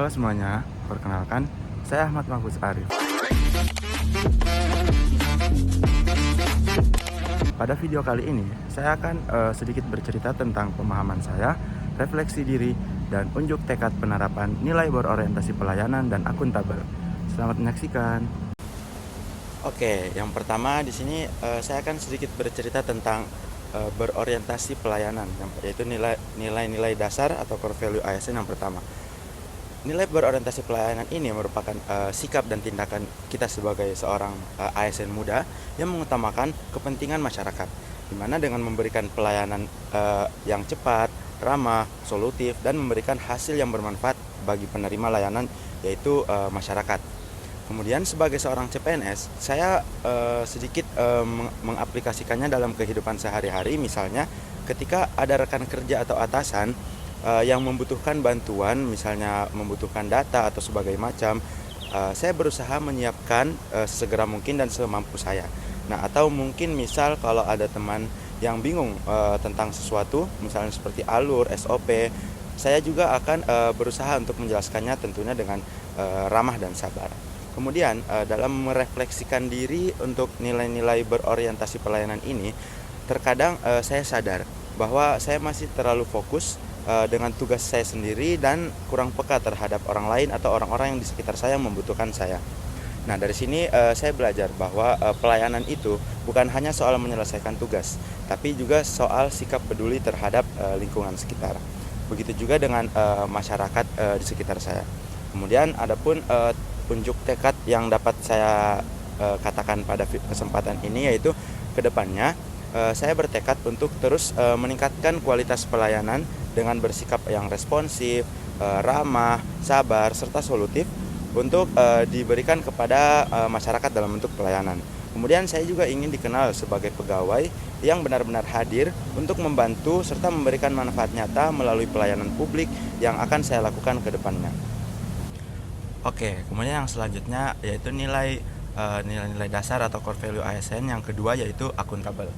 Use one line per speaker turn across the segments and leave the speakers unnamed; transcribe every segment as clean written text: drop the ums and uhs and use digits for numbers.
Halo semuanya, perkenalkan, saya Ahmad Mahfuz Arif. Pada video kali ini, saya akan sedikit bercerita tentang pemahaman saya, refleksi diri, dan unjuk tekad penerapan nilai berorientasi pelayanan dan akuntabel. Selamat menyaksikan. Oke, yang pertama di sini saya akan sedikit bercerita tentang berorientasi pelayanan, yaitu nilai-nilai dasar atau core value ASN yang pertama. Nilai berorientasi pelayanan ini merupakan sikap dan tindakan kita sebagai seorang ASN muda yang mengutamakan kepentingan masyarakat, di mana dengan memberikan pelayanan yang cepat, ramah, solutif, dan memberikan hasil yang bermanfaat bagi penerima layanan, yaitu masyarakat. Kemudian sebagai seorang CPNS, saya sedikit mengaplikasikannya dalam kehidupan sehari-hari. Misalnya ketika ada rekan kerja atau atasan yang membutuhkan bantuan, misalnya membutuhkan data atau sebagainya macam, saya berusaha menyiapkan sesegera mungkin dan semampu saya. Nah, atau mungkin misal kalau ada teman yang bingung tentang sesuatu, misalnya seperti alur, SOP, saya juga akan berusaha untuk menjelaskannya tentunya dengan ramah dan sabar. Kemudian dalam merefleksikan diri untuk nilai-nilai berorientasi pelayanan ini, terkadang saya sadar bahwa saya masih terlalu fokus dengan tugas saya sendiri dan kurang peka terhadap orang lain atau orang-orang yang di sekitar saya yang membutuhkan saya. Nah, dari sini saya belajar bahwa pelayanan itu bukan hanya soal menyelesaikan tugas, tapi juga soal sikap peduli terhadap lingkungan sekitar. Begitu juga dengan masyarakat di sekitar saya. Kemudian adapun unjuk tekad yang dapat saya katakan pada kesempatan ini, yaitu kedepannya saya bertekad untuk terus meningkatkan kualitas pelayanan dengan bersikap yang responsif, ramah, sabar, serta solutif untuk diberikan kepada masyarakat dalam bentuk pelayanan. Kemudian saya juga ingin dikenal sebagai pegawai yang benar-benar hadir untuk membantu serta memberikan manfaat nyata melalui pelayanan publik yang akan saya lakukan ke depannya. Oke, kemudian yang selanjutnya yaitu nilai-nilai dasar atau core value ASN yang kedua, yaitu akuntabel.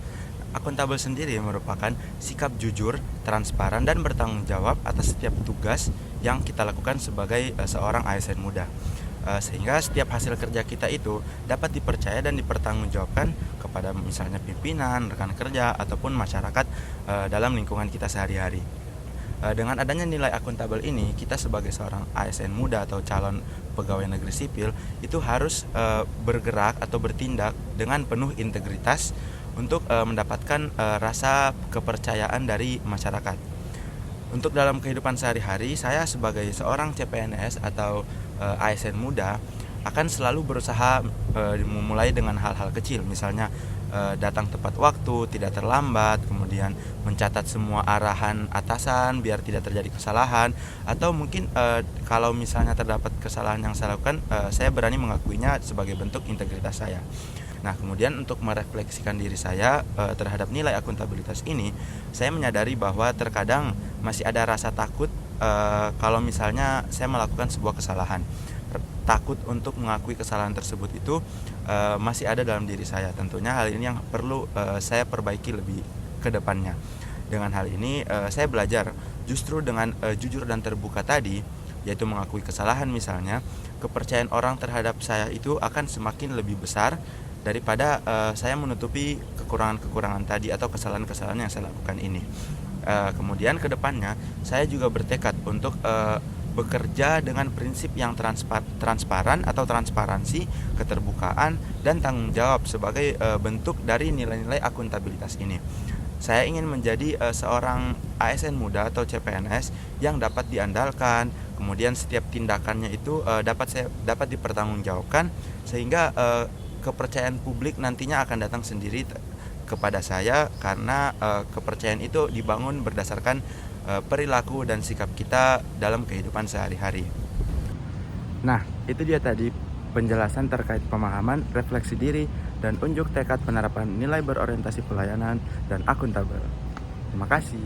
Akuntabel sendiri merupakan sikap jujur, transparan, dan bertanggung jawab atas setiap tugas yang kita lakukan sebagai seorang ASN muda. Sehingga setiap hasil kerja kita itu dapat dipercaya dan dipertanggungjawabkan kepada misalnya pimpinan, rekan kerja, ataupun masyarakat dalam lingkungan kita sehari-hari. Dengan adanya nilai akuntabel ini, kita sebagai seorang ASN muda atau calon pegawai negeri sipil itu harus bergerak atau bertindak dengan penuh integritas untuk mendapatkan rasa kepercayaan dari masyarakat. Untuk dalam kehidupan sehari-hari, saya sebagai seorang CPNS atau ASN muda akan selalu berusaha memulai dengan hal-hal kecil, misalnya datang tepat waktu, tidak terlambat, kemudian mencatat semua arahan atasan biar tidak terjadi kesalahan, atau mungkin kalau misalnya terdapat kesalahan yang saya lakukan, saya berani mengakuinya sebagai bentuk integritas saya. Nah, kemudian untuk merefleksikan diri saya terhadap nilai akuntabilitas ini, saya menyadari bahwa terkadang masih ada rasa takut kalau misalnya saya melakukan sebuah kesalahan. Takut untuk mengakui kesalahan tersebut itu masih ada dalam diri saya. Tentunya hal ini yang perlu saya perbaiki lebih ke depannya. Dengan hal ini saya belajar justru dengan jujur dan terbuka tadi, yaitu mengakui kesalahan misalnya, kepercayaan orang terhadap saya itu akan semakin lebih besar daripada saya menutupi kekurangan-kekurangan tadi atau kesalahan-kesalahan yang saya lakukan ini. Kemudian ke depannya saya juga bertekad untuk bekerja dengan prinsip yang transparan atau transparansi, keterbukaan, dan tanggung jawab sebagai bentuk dari nilai-nilai akuntabilitas ini. Saya ingin menjadi seorang ASN muda atau CPNS yang dapat diandalkan, kemudian setiap tindakannya itu dapat dipertanggungjawabkan, sehingga kepercayaan publik nantinya akan datang sendiri kepada saya, karena kepercayaan itu dibangun berdasarkan perilaku dan sikap kita dalam kehidupan sehari-hari. Nah, itu dia tadi penjelasan terkait pemahaman, refleksi diri, dan unjuk tekad penerapan nilai berorientasi pelayanan dan akuntabel. Terima kasih.